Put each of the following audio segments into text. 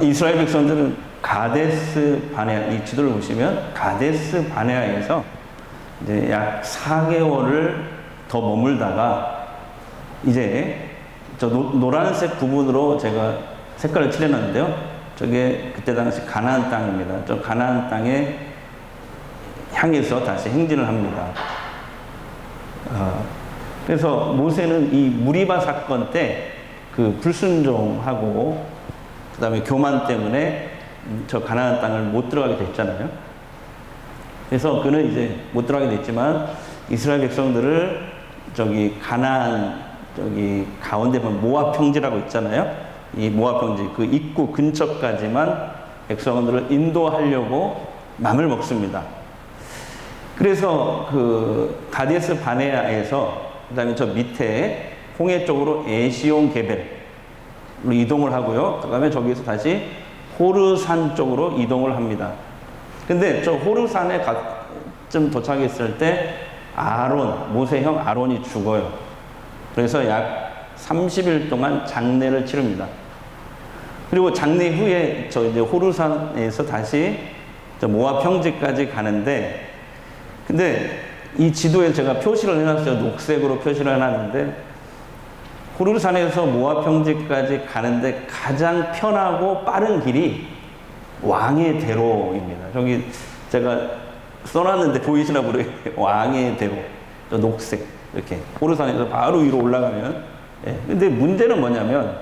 이스라엘 백성들은 가데스 바네아, 이 지도를 보시면 가데스 바네아에서 이제 약 4개월을 더 머물다가 이제 저 노란색 부분으로 제가 색깔을 칠해놨는데요. 저게 그때 당시 가나안 땅입니다. 저 가나안 땅에 향해서 다시 행진을 합니다. 그래서 모세는 이 무리바 사건 때 그 불순종하고 그 다음에 교만 때문에 저 가나안 땅을 못 들어가게 됐잖아요. 그래서 그는 이제 못 들어가게 됐지만 이스라엘 백성들을 저기 가나안 저기 가운데 보면 모압 평지라고 있잖아요. 이 모압 평지 그 입구 근처까지만 백성들을 인도하려고 맘을 먹습니다. 그래서 그 가데스 바네아에서 그다음에 저 밑에 홍해 쪽으로 에시온 게벨로 이동을 하고요. 그다음에 저기서 다시 호르산 쪽으로 이동을 합니다. 근데 저 호르산에 좀 도착했을 때 모세 형 아론이 죽어요. 그래서 약 30일 동안 장례를 치릅니다. 그리고 장례 후에 저 이제 호르산에서 다시 저 모압 평지까지 가는데, 근데 이 지도에 제가 표시를 해놨어요. 녹색으로 표시를 해놨는데, 호르산에서 모압 평지까지 가는데 가장 편하고 빠른 길이 왕의 대로입니다. 저기 제가 써놨는데 보이시나 모르겠어요. 왕의 대로. 저 녹색. 이렇게. 호르산에서 바로 위로 올라가면. 예. 근데 문제는 뭐냐면,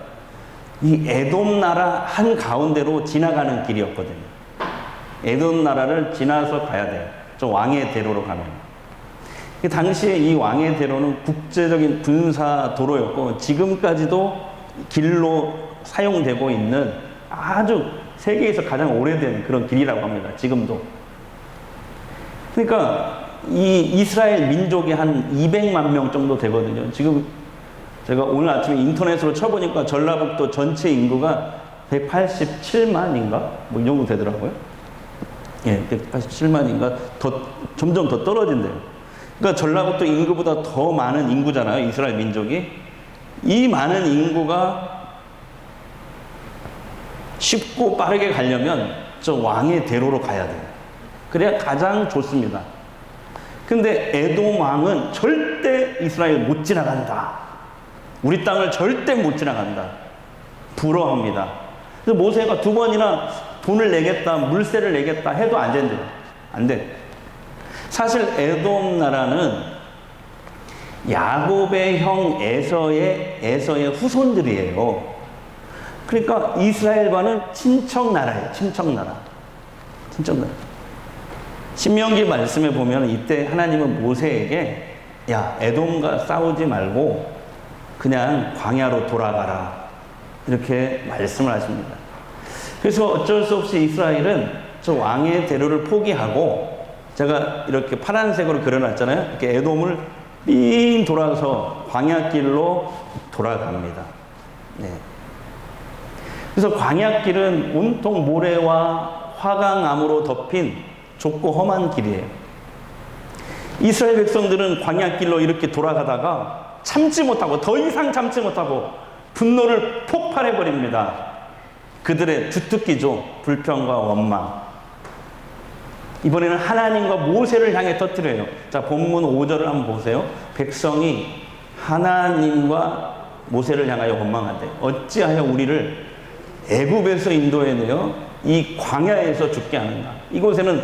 이 에돔 나라 한 가운데로 지나가는 길이었거든요. 에돔 나라를 지나서 가야 돼요. 저 왕의 대로로 가면. 당시에 이 왕의 대로는 국제적인 군사 도로였고, 지금까지도 길로 사용되고 있는 아주 세계에서 가장 오래된 그런 길이라고 합니다. 지금도. 그러니까 이 이스라엘 민족이 한 200만 명 정도 되거든요. 지금 제가 오늘 아침에 인터넷으로 쳐보니까 전라북도 전체 인구가 187만인가? 뭐 이 정도 되더라고요. 예, 187만인가? 점점 더 떨어진대요. 그러니까 전라북도 인구보다 더 많은 인구잖아요. 이스라엘 민족이. 이 많은 인구가 쉽고 빠르게 가려면 저 왕의 대로로 가야 돼요. 그래야 가장 좋습니다. 근데 에돔 왕은 절대 이스라엘 못 지나간다. 우리 땅을 절대 못 지나간다. 불허합니다. 그래서 모세가 2번이나 돈을 내겠다, 물세를 내겠다 해도 안 된대요. 안 돼. 사실 에돔 나라는 야곱의 형 에서의 후손들이에요. 그러니까 이스라엘과는 친척 나라예요. 친척 나라. 신명기 말씀에 보면 이때 하나님은 모세에게 야, 에돔과 싸우지 말고 그냥 광야로 돌아가라. 이렇게 말씀을 하십니다. 그래서 어쩔 수 없이 이스라엘은 저 왕의 대로를 포기하고, 제가 이렇게 파란색으로 그려놨잖아요. 이렇게 에돔을 삥 돌아서 광야길로 돌아갑니다. 네. 그래서 광야길은 온통 모래와 화강암으로 덮인 좁고 험한 길이에요. 이스라엘 백성들은 광야길로 이렇게 돌아가다가 참지 못하고, 더 이상 참지 못하고 분노를 폭발해버립니다. 그들의 주특기죠. 불평과 원망. 이번에는 하나님과 모세를 향해 터뜨려요. 자, 본문 5절을 한번 보세요. 백성이 하나님과 모세를 향하여 원망한대. 어찌하여 우리를 애굽에서 인도해내어 이 광야에서 죽게 하는가. 이곳에는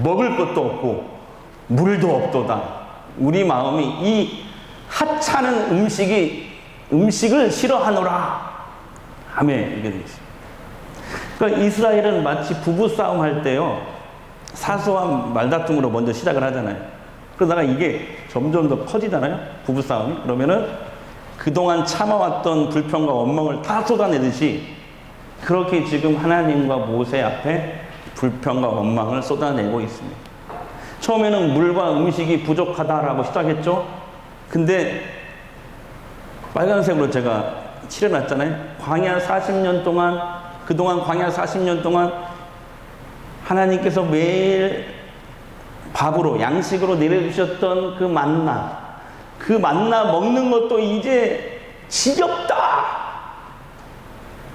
먹을 것도 없고 물도 없도다. 우리 마음이 이 하찮은 음식을 싫어하노라. 아멘. 이게 되어 있습니다. 그러니까 이스라엘은 마치 부부싸움 할 때요, 사소한 말다툼으로 먼저 시작을 하잖아요. 그러다가 이게 점점 더 커지잖아요. 부부싸움이. 그러면은 그동안 참아왔던 불평과 원망을 다 쏟아내듯이 그렇게 지금 하나님과 모세 앞에 불평과 원망을 쏟아내고 있습니다. 처음에는 물과 음식이 부족하다라고 시작했죠. 근데 빨간색으로 제가 칠해놨잖아요. 그동안 광야 40년 동안 하나님께서 매일 밥으로, 양식으로 내려주셨던 그 만나 먹는 것도 이제 지겹다.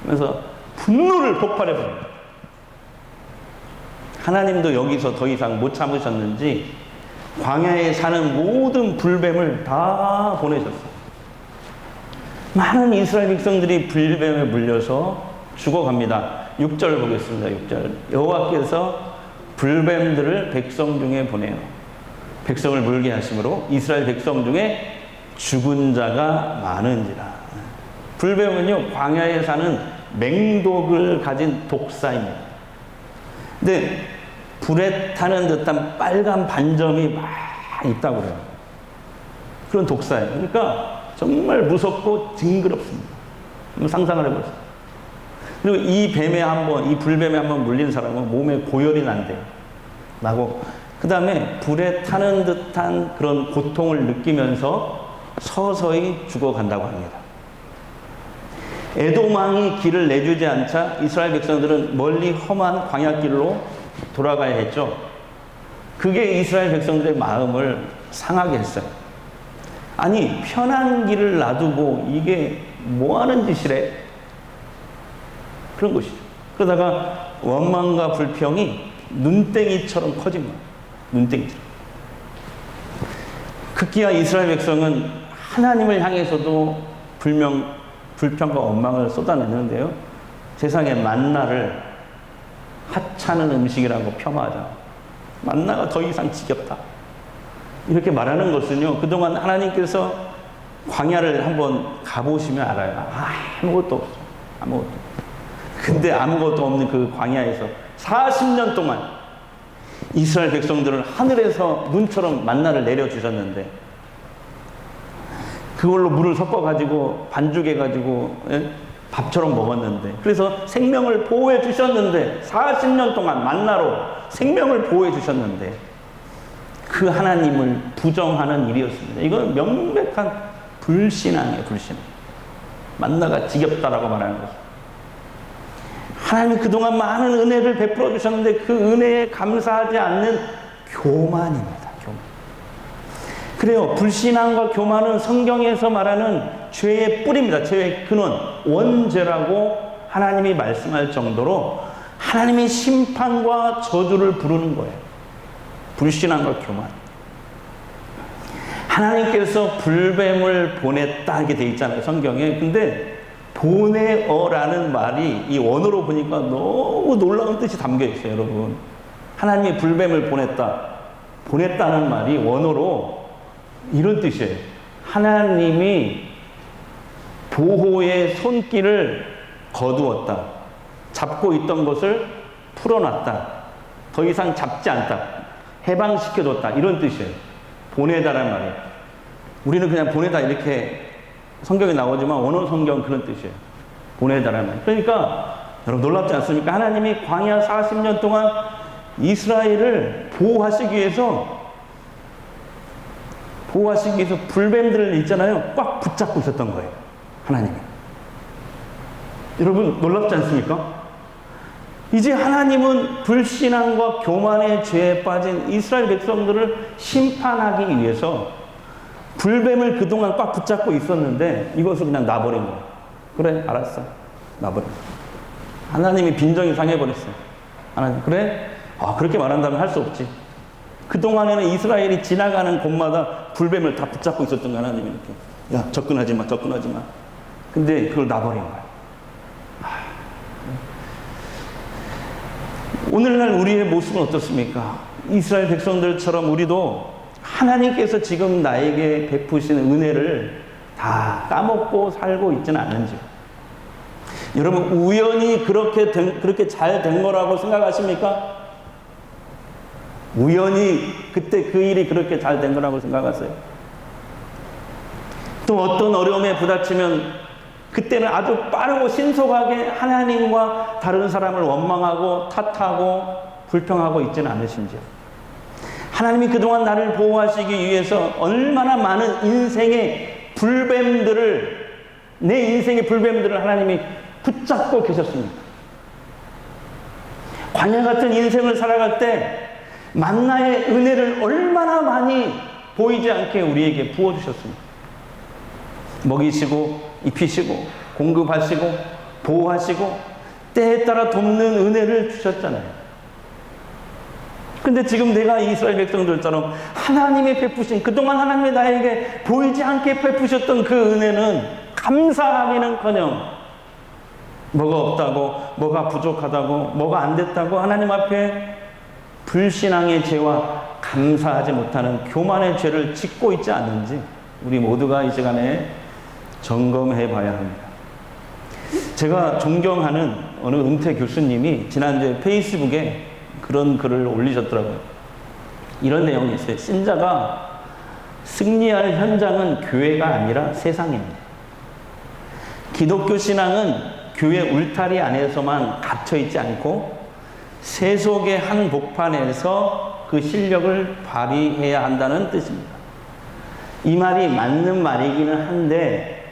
그래서 분노를 폭발해버립니다. 하나님도 여기서 더 이상 못 참으셨는지 광야에 사는 모든 불뱀을 다 보내셨어요. 많은 이스라엘 백성들이 불뱀에 물려서 죽어갑니다. 6절 보겠습니다. 6절. 여호와께서 불뱀들을 백성 중에 보내요. 백성을 물게 하심으로 이스라엘 백성 중에 죽은 자가 많은지라. 불뱀은요, 광야에 사는 맹독을 가진 독사입니다. 근데 불에 타는 듯한 빨간 반점이 막 있다고 그래요. 그런 독사예요. 그러니까 정말 무섭고 징그럽습니다. 상상을 해보세요. 그리고 이 불뱀에 한번 물린 사람은 몸에 고열이 난대요. 나고, 그 다음에 불에 타는 듯한 그런 고통을 느끼면서 서서히 죽어간다고 합니다. 에돔 왕이 길을 내주지 않자 이스라엘 백성들은 멀리 험한 광야길로 돌아가야 했죠. 그게 이스라엘 백성들의 마음을 상하게 했어요. 아니, 편한 길을 놔두고 이게 뭐 하는 짓이래? 그런 것이죠. 그러다가 원망과 불평이 눈땡이처럼 커진 거예요. 눈땡이처럼. 급기야 이스라엘 백성은 하나님을 향해서도 불평과 원망을 쏟아내는데요. 세상에 만나를 하찮은 음식이라고 폄하하자. 만나가 더 이상 지겹다. 이렇게 말하는 것은요, 그동안 하나님께서 광야를 한번 가보시면 알아요. 아무것도 없어. 아무것도. 근데 아무것도 없는 그 광야에서 40년 동안 이스라엘 백성들은 하늘에서 눈처럼 만나를 내려주셨는데, 그걸로 물을 섞어가지고 반죽해가지고 밥처럼 먹었는데, 그래서 생명을 보호해 주셨는데, 40년 동안 만나로 생명을 보호해 주셨는데 그 하나님을 부정하는 일이었습니다. 이건 명백한 불신앙이에요. 불신앙. 만나가 지겹다라고 말하는 거죠. 하나님이 그동안 많은 은혜를 베풀어 주셨는데 그 은혜에 감사하지 않는 교만입니다. 교만. 그래요. 불신앙과 교만은 성경에서 말하는 죄의 뿌리입니다. 죄의 근원, 원죄라고 하나님이 말씀할 정도로 하나님의 심판과 저주를 부르는 거예요. 불신앙과 교만. 하나님께서 불뱀을 보냈다 이렇게 돼 있잖아요, 성경에. 근데 보내어라는 말이 이 원어로 보니까 너무 놀라운 뜻이 담겨 있어요, 여러분. 하나님이 불뱀을 보냈다는 말이 원어로 이런 뜻이에요. 하나님이 보호의 손길을 거두었다. 잡고 있던 것을 풀어놨다. 더 이상 잡지 않다. 해방시켜줬다. 이런 뜻이에요. 보내다라는 말이에요. 우리는 그냥 보내다 이렇게 성경에 나오지만 원어 성경은 그런 뜻이에요. 보내다라는 말. 그러니까 여러분 놀랍지 않습니까? 하나님이 광야 40년 동안 이스라엘을 보호하시기 위해서 불뱀들을 있잖아요. 꽉 붙잡고 있었던 거예요. 하나님이. 여러분 놀랍지 않습니까? 이제 하나님은 불신앙과 교만의 죄에 빠진 이스라엘 백성들을 심판하기 위해서 불뱀을 그동안 꽉 붙잡고 있었는데 이것을 그냥 놔버린 거예요. 그래, 알았어. 놔버려. 하나님이 빈정이 상해버렸어요. 하나님, 그래? 그렇게 말한다면 할 수 없지. 그동안에는 이스라엘이 지나가는 곳마다 불뱀을 다 붙잡고 있었던 거야, 하나님이 이렇게. 야, 접근하지 마. 근데 그걸 놔버린 거야. 오늘날 우리의 모습은 어떻습니까? 이스라엘 백성들처럼 우리도 하나님께서 지금 나에게 베푸시는 은혜를 다 까먹고 살고 있지는 않은지. 여러분, 우연히 그렇게 잘 된 거라고 생각하십니까? 우연히 그때 그 일이 그렇게 잘 된 거라고 생각하세요? 또 어떤 어려움에 부딪히면 그때는 아주 빠르고 신속하게 하나님과 다른 사람을 원망하고 탓하고 불평하고 있지는 않으신지요? 하나님이 그동안 나를 보호하시기 위해서 얼마나 많은 내 인생의 불뱀들을 하나님이 붙잡고 계셨습니까? 광야 같은 인생을 살아갈 때 만나의 은혜를 얼마나 많이 보이지 않게 우리에게 부어주셨습니까? 먹이시고 입히시고 공급하시고 보호하시고 때에 따라 돕는 은혜를 주셨잖아요. 근데 지금 내가 이스라엘 백성들처럼 하나님의 베푸신, 그동안 하나님이 나에게 보이지 않게 베푸셨던 그 은혜는 감사하기는커녕 뭐가 없다고, 뭐가 부족하다고, 뭐가 안 됐다고 하나님 앞에 불신앙의 죄와 감사하지 못하는 교만의 죄를 짓고 있지 않는지 우리 모두가 이 시간에 점검해 봐야 합니다. 제가 존경하는 어느 은퇴 교수님이 지난주에 페이스북에 그런 글을 올리셨더라고요. 이런 내용이 있어요. 신자가 승리할 현장은 교회가 아니라 세상입니다. 기독교 신앙은 교회 울타리 안에서만 갇혀 있지 않고 세속의 한 복판에서 그 실력을 발휘해야 한다는 뜻입니다. 이 말이 맞는 말이기는 한데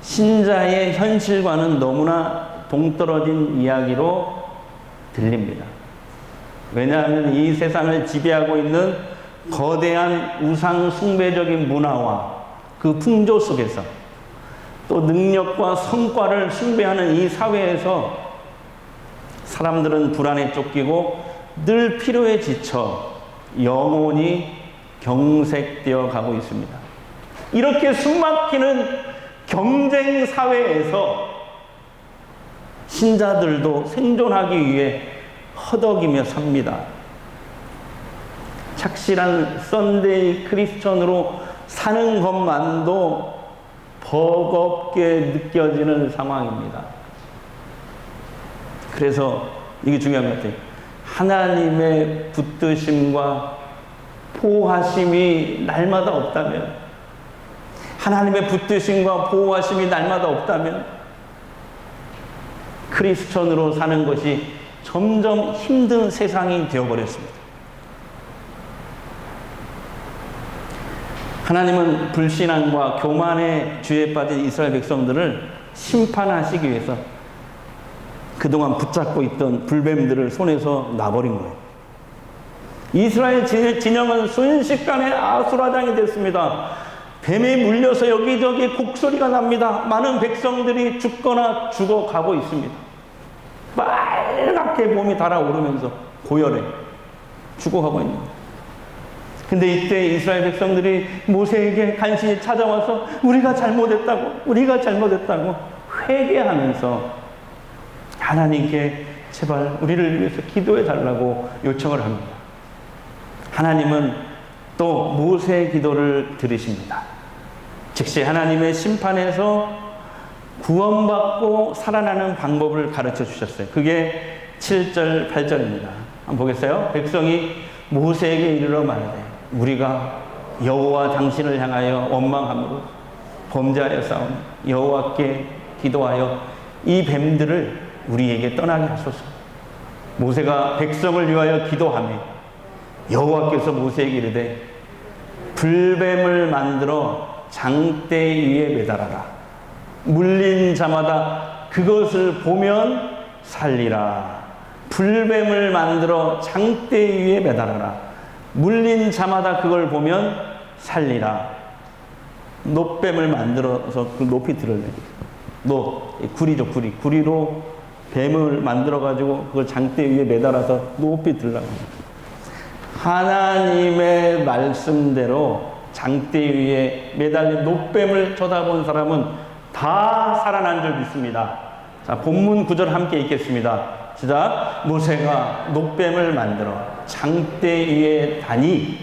신자의 현실과는 너무나 동떨어진 이야기로 들립니다. 왜냐하면 이 세상을 지배하고 있는 거대한 우상 숭배적인 문화와 그 풍조 속에서 또 능력과 성과를 숭배하는 이 사회에서 사람들은 불안에 쫓기고 늘 피로에 지쳐 영혼이 경색되어 가고 있습니다. 이렇게 숨막히는 경쟁 사회에서 신자들도 생존하기 위해 허덕이며 삽니다. 착실한 썬데이 크리스천으로 사는 것만도 버겁게 느껴지는 상황입니다. 그래서 이게 중요한 것 같아요. 하나님의 붙드심과 보호하심이 날마다 없다면, 하나님의 붙드심과 보호하심이 날마다 없다면 크리스천으로 사는 것이 점점 힘든 세상이 되어버렸습니다. 하나님은 불신앙과 교만의 죄에 빠진 이스라엘 백성들을 심판하시기 위해서 그동안 붙잡고 있던 불뱀들을 손에서 놔버린 거예요. 이스라엘 진영은 순식간에 아수라장이 됐습니다. 뱀에 물려서 여기저기 곡소리가 납니다. 많은 백성들이 죽거나 죽어가고 있습니다. 빨갛게 몸이 달아오르면서 고열해 죽어가고 있는 거예요. 근데 이때 이스라엘 백성들이 모세에게 간신히 찾아와서 우리가 잘못했다고 회개하면서 하나님께 제발 우리를 위해서 기도해 달라고 요청을 합니다. 하나님은 또 모세의 기도를 들으십니다. 즉시 하나님의 심판에서 구원받고 살아나는 방법을 가르쳐 주셨어요. 그게 7절, 8절입니다. 한번 보겠어요? 백성이 모세에게 이르러 말하되 우리가 여호와 당신을 향하여 원망함으로 범죄하여 싸우니 여호와께 기도하여 이 뱀들을 우리에게 떠나게 하소서. 모세가 백성을 위하여 기도하며 여호와께서 모세에게 이르되 불뱀을 만들어 장대 위에 매달아라. 물린 자마다 그것을 보면 살리라. 불뱀을 만들어 장대 위에 매달아라. 물린 자마다 그걸 보면 살리라. 놋뱀을 만들어서 그 높이 들어내요. 구리죠, 구리. 구리로 뱀을 만들어가지고 그걸 장대 위에 매달아서 높이 들라고 합니다. 하나님의 말씀대로 장대 위에 매달린 놋뱀을 쳐다본 사람은 다 살아난 줄 믿습니다. 자, 본문 구절 함께 읽겠습니다. 시작. 모세가 놋뱀을 만들어 장대 위에 다니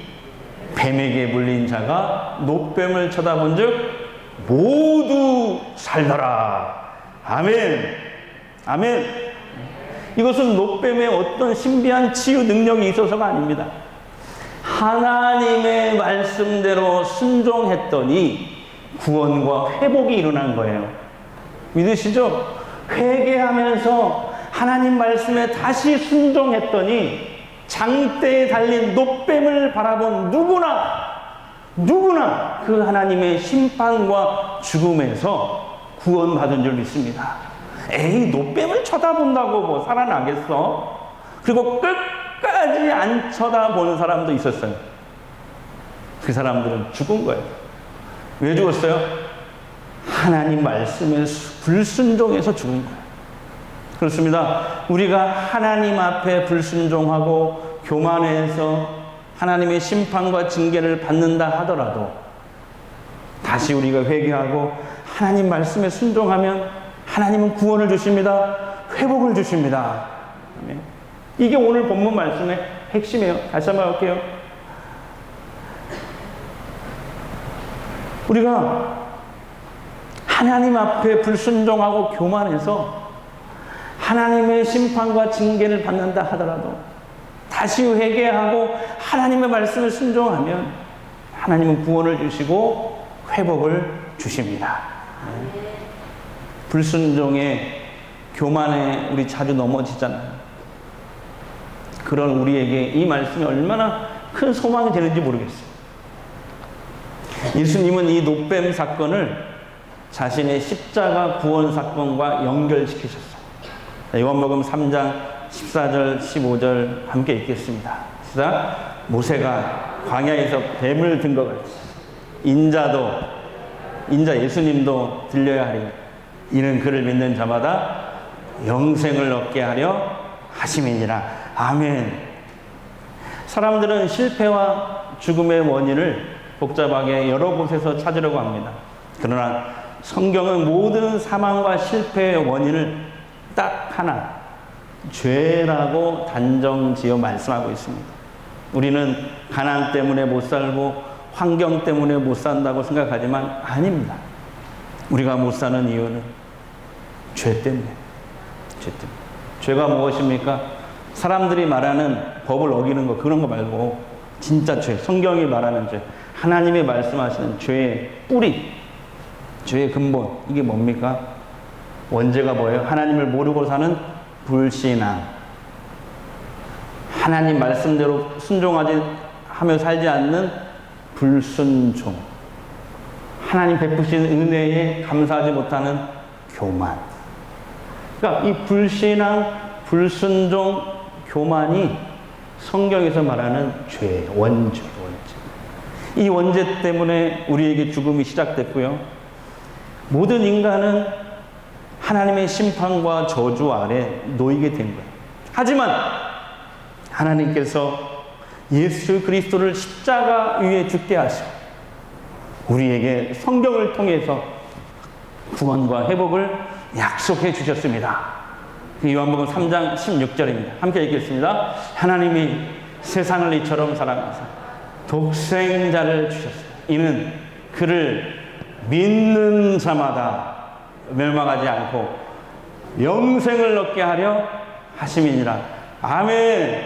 뱀에게 물린 자가 놋뱀을 쳐다본 즉 모두 살더라. 아멘. 아멘. 이것은 놋뱀의 어떤 신비한 치유 능력이 있어서가 아닙니다. 하나님의 말씀대로 순종했더니 구원과 회복이 일어난 거예요. 믿으시죠? 회개하면서 하나님 말씀에 다시 순종했더니 장대에 달린 놋뱀을 바라본 누구나 그 하나님의 심판과 죽음에서 구원받은 줄 믿습니다. 에이, 놋뱀을 쳐다본다고 뭐 살아나겠어? 그리고 끝까지 안 쳐다보는 사람도 있었어요. 그 사람들은 죽은 거예요. 왜 죽었어요? 하나님 말씀에 불순종해서 죽은 거예요. 그렇습니다. 우리가 하나님 앞에 불순종하고 교만해서 하나님의 심판과 징계를 받는다 하더라도 다시 우리가 회개하고 하나님 말씀에 순종하면 하나님은 구원을 주십니다. 회복을 주십니다. 이게 오늘 본문 말씀의 핵심이에요. 다시 한번 할게요. 우리가 하나님 앞에 불순종하고 교만해서 하나님의 심판과 징계를 받는다 하더라도 다시 회개하고 하나님의 말씀을 순종하면 하나님은 구원을 주시고 회복을 주십니다. 불순종에 교만에 우리 자주 넘어지잖아요. 그런 우리에게 이 말씀이 얼마나 큰 소망이 되는지 모르겠어요. 예수님은 이 노뱀 사건을 자신의 십자가 구원 사건과 연결시키셨어요. 요한복음 3장 14절 15절 함께 읽겠습니다. 시작. 모세가 광야에서 뱀을 든 것 같이 인자 예수님도 들려야 하리. 이는 그를 믿는 자마다 영생을 얻게 하려 하심이니라. 아멘. 사람들은 실패와 죽음의 원인을 복잡하게 여러 곳에서 찾으려고 합니다. 그러나 성경은 모든 사망과 실패의 원인을 딱 하나, 죄라고 단정지어 말씀하고 있습니다. 우리는 가난 때문에 못 살고 환경 때문에 못 산다고 생각하지만 아닙니다. 우리가 못 사는 이유는 죄 때문에. 죄가 무엇입니까? 사람들이 말하는 법을 어기는 거, 그런 거 말고 진짜 죄, 성경이 말하는 죄, 하나님이 말씀하시는 죄의 뿌리, 죄의 근본, 이게 뭡니까? 원죄가 뭐예요? 하나님을 모르고 사는 불신앙. 하나님 말씀대로 순종하지 하며 살지 않는 불순종. 하나님 베푸신 은혜에 감사하지 못하는 교만. 그러니까 이 불신앙, 불순종, 교만이 성경에서 말하는 죄, 원죄. 이 원죄 때문에 우리에게 죽음이 시작됐고요. 모든 인간은 하나님의 심판과 저주 아래 놓이게 된 거예요. 하지만 하나님께서 예수 그리스도를 십자가 위에 죽게 하시고 우리에게 성경을 통해서 구원과 회복을 약속해 주셨습니다. 요한복음 3장 16절입니다. 함께 읽겠습니다. 하나님이 세상을 이처럼 사랑하사 독생자를 주셨어요. 이는 그를 믿는 자마다 멸망하지 않고 영생을 얻게 하려 하심이니라. 아멘.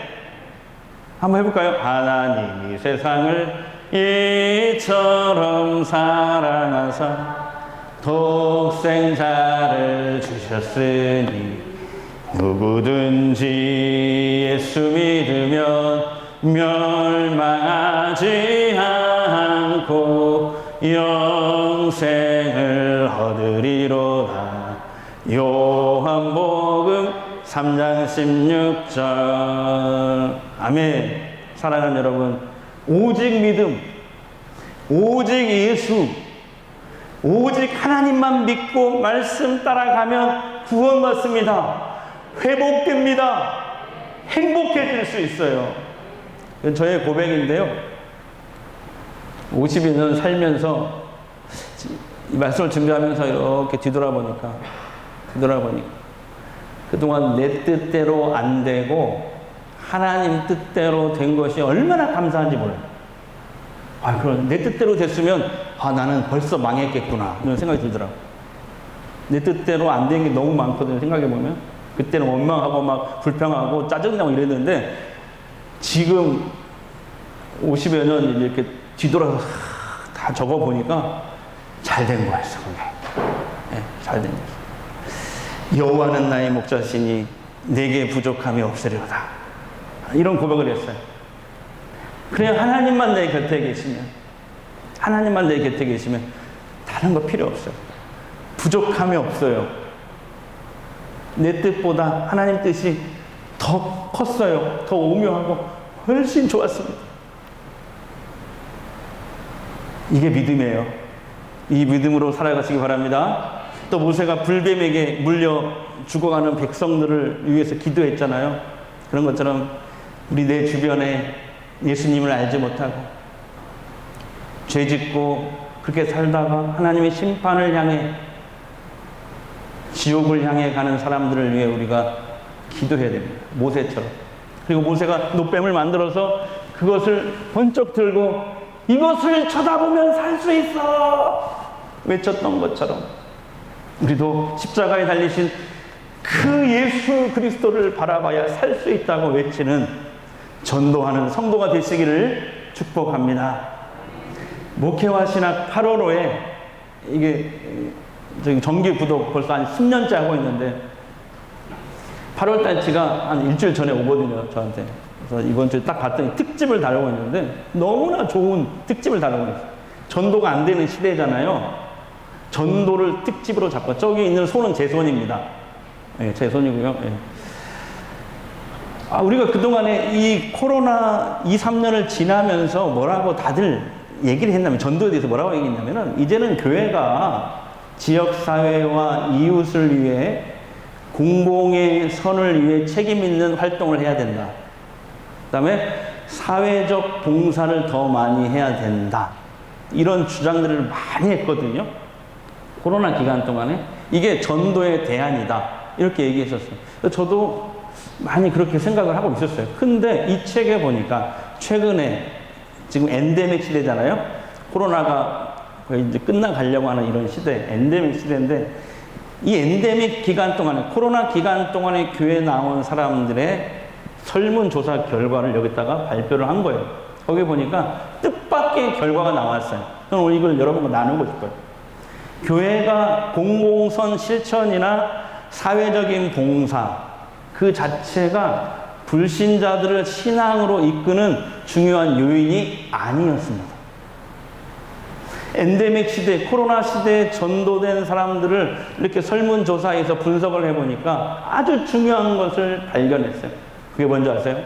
한번 해볼까요? 하나님이 세상을 이처럼 사랑하사 독생자를 주셨으니 누구든지 예수 믿으면 멸망하지 않고 영생을 얻으리로다. 요한복음 3장 16절. 아멘. 사랑하는 여러분, 오직 믿음, 오직 예수, 오직 하나님만 믿고 말씀 따라가면 구원받습니다. 회복됩니다. 행복해질 수 있어요. 저의 고백인데요. 50여 년 살면서 이 말씀을 준비하면서 이렇게 뒤돌아보니까 그동안 내 뜻대로 안 되고 하나님 뜻대로 된 것이 얼마나 감사한지 몰라요. 그럼 내 뜻대로 됐으면 나는 벌써 망했겠구나 이런 생각이 들더라고요. 내 뜻대로 안 된 게 너무 많거든요. 생각해보면 그때는 원망하고 막 불평하고 짜증나고 이랬는데 지금 50여 년 이렇게 뒤돌아서 다 적어보니까 잘 된 거였어. 잘 된 거였어. 여호와는 나의 목자시니 내게 부족함이 없으리로다. 이런 고백을 했어요. 그냥 하나님만 내 곁에 계시면 다른 거 필요 없어요. 부족함이 없어요. 내 뜻보다 하나님 뜻이 더 컸어요. 더 오묘하고 훨씬 좋았습니다. 이게 믿음이에요. 이 믿음으로 살아가시기 바랍니다. 또 모세가 불뱀에게 물려 죽어가는 백성들을 위해서 기도했잖아요. 그런 것처럼 우리 내 주변에 예수님을 알지 못하고 죄짓고 그렇게 살다가 하나님의 심판을 향해 지옥을 향해 가는 사람들을 위해 우리가 기도해야 됩니다. 모세처럼. 그리고 모세가 놋뱀을 만들어서 그것을 번쩍 들고 이것을 쳐다보면 살 수 있어 외쳤던 것처럼 우리도 십자가에 달리신 그 예수 그리스도를 바라봐야 살 수 있다고 외치는 전도하는 성도가 되시기를 축복합니다. 목회와 신학 8월호에 이게 정기 구독 벌써 한 10년째 하고 있는데 8월달치가 한 일주일 전에 오거든요, 저한테. 그래서 이번 주에 딱 봤더니 특집을 다루고 있는데 너무나 좋은 특집을 다루고 있어요. 전도가 안 되는 시대잖아요. 전도를 특집으로 잡고 저기 있는 손은 제 손입니다. 네, 제 손이고요. 네. 우리가 그동안에 이 코로나 2, 3년을 지나면서 뭐라고 다들 얘기를 했냐면 전도에 대해서 뭐라고 얘기했냐면은 이제는 교회가 지역사회와 이웃을 위해 공공의 선을 위해 책임 있는 활동을 해야 된다. 그 다음에 사회적 봉사를 더 많이 해야 된다. 이런 주장들을 많이 했거든요. 코로나 기간 동안에. 이게 전도의 대안이다. 이렇게 얘기했었어요. 저도 많이 그렇게 생각을 하고 있었어요. 근데 이 책에 보니까 최근에 지금 엔데믹 시대잖아요. 코로나가 거의 이제 끝나가려고 하는 이런 시대, 엔데믹 시대인데 이 엔데믹 기간 동안에, 코로나 기간 동안에 교회에 나온 사람들의 설문조사 결과를 여기다가 발표를 한 거예요. 거기 보니까 뜻밖의 결과가 나왔어요. 저는 오늘 이걸 여러분과 나누고 싶어요. 교회가 공공선 실천이나 사회적인 봉사, 그 자체가 불신자들을 신앙으로 이끄는 중요한 요인이 아니었습니다. 엔데믹 시대, 코로나 시대에 전도된 사람들을 이렇게 설문조사해서 분석을 해보니까 아주 중요한 것을 발견했어요. 그게 뭔지 아세요?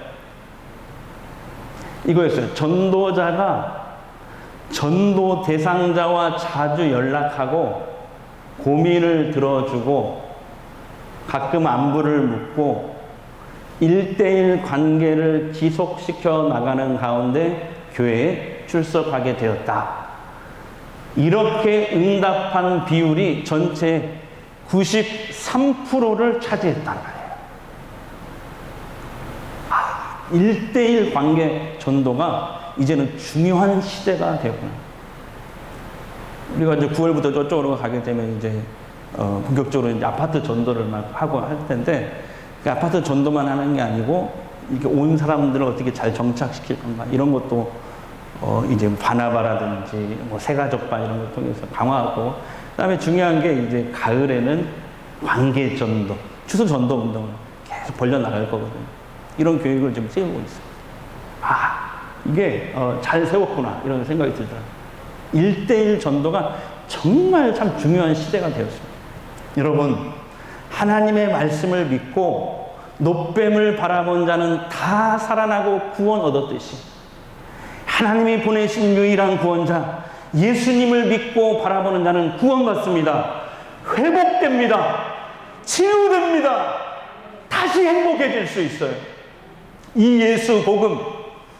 이거였어요. 전도자가 전도 대상자와 자주 연락하고 고민을 들어주고 가끔 안부를 묻고 1:1 관계를 지속시켜 나가는 가운데 교회에 출석하게 되었다. 이렇게 응답한 비율이 전체 93%를 차지했다는 거예요. 1:1 관계 전도가 이제는 중요한 시대가 되구나. 우리가 이제 9월부터 저쪽으로 가게 되면 이제 본격적으로 이제 아파트 전도를 막 하고 할 텐데 그 아파트 전도만 하는 게 아니고 이렇게 온 사람들을 어떻게 잘 정착시킬 건가 이런 것도 이제 반아바라든지 뭐 새가족반 이런 걸 통해서 강화하고 그다음에 중요한 게 이제 가을에는 관계 전도, 추수 전도 운동을 계속 벌려 나갈 거거든요. 이런 계획을 지금 세우고 있어요. 이게 잘 세웠구나 이런 생각이 들더라고요. 1:1 전도가 정말 참 중요한 시대가 되었습니다. 여러분, 하나님의 말씀을 믿고 놋뱀을 바라본 자는 다 살아나고 구원 얻었듯이 하나님이 보내신 유일한 구원자 예수님을 믿고 바라보는 자는 구원받습니다. 회복됩니다. 치유됩니다. 다시 행복해질 수 있어요. 이 예수 복음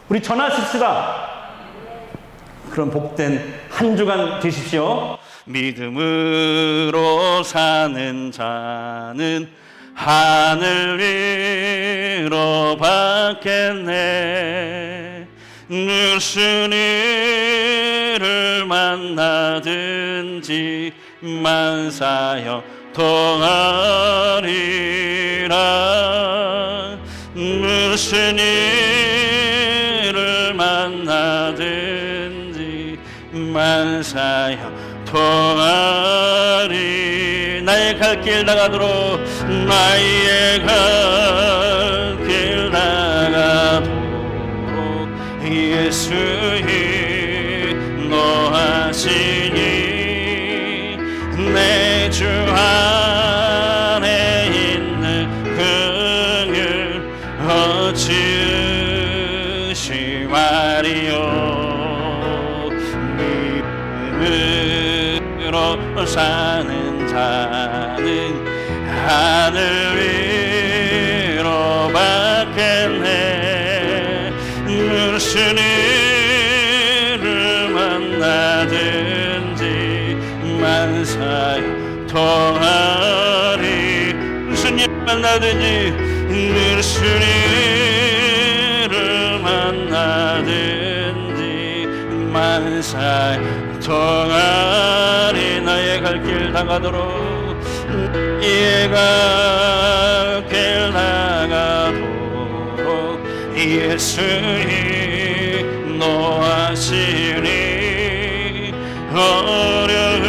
우리 전하십시다. 그런 복된 한 주간 되십시오. 믿음으로 사는 자는 하늘 위로 받겠네. 무슨 일을 만나든지 만사여 통하리라. 무슨 일을 만나든지 만사여 통하리. 나의 갈 길 나가도록 나의 갈 길 나가도록 예수 인도하시니 내 주 안에 있는 긍휼 어찌 의심하리요. 믿음으로 사는 자 사는 하늘 위로 받겠네. 무슨 일을 만나든지 만사에 통하리. 무슨 일을 만나든지 무슨 일을 만나든지 만사에 통하리. 나의 갈 길 다가도록 나의 갈 길 다가도록 예수님 노하시니. 어려운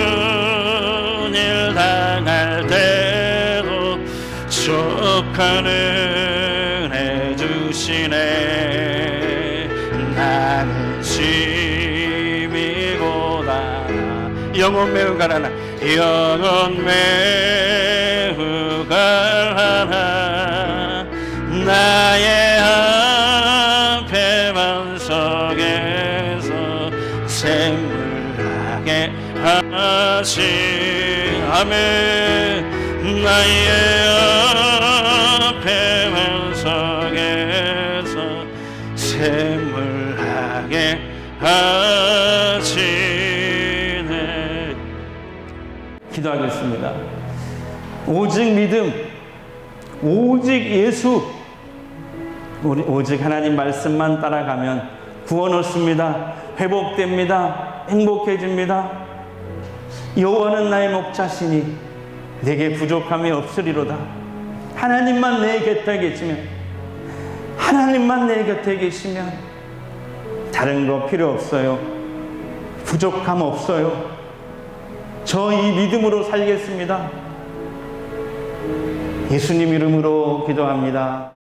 일 당할 때도 족한 은혜 주시네. 나는 짐이고다 영혼 매우 가라나 영혼 매우 가라나. 나의 앞에 반석에서 샘물나게 하신 아멘. 나의 앞에 반석에서 샘물나게 하시네. 기도하겠습니다. 오직 믿음, 오직 예수, 오직 하나님 말씀만 따라가면 구원 얻습니다. 회복됩니다. 행복해집니다. 여호와는 나의 목자시니 내게 부족함이 없으리로다. 하나님만 내 곁에 계시면, 하나님만 내 곁에 계시면 다른 거 필요 없어요. 부족함 없어요. 저 이 믿음으로 살겠습니다. 예수님 이름으로 기도합니다.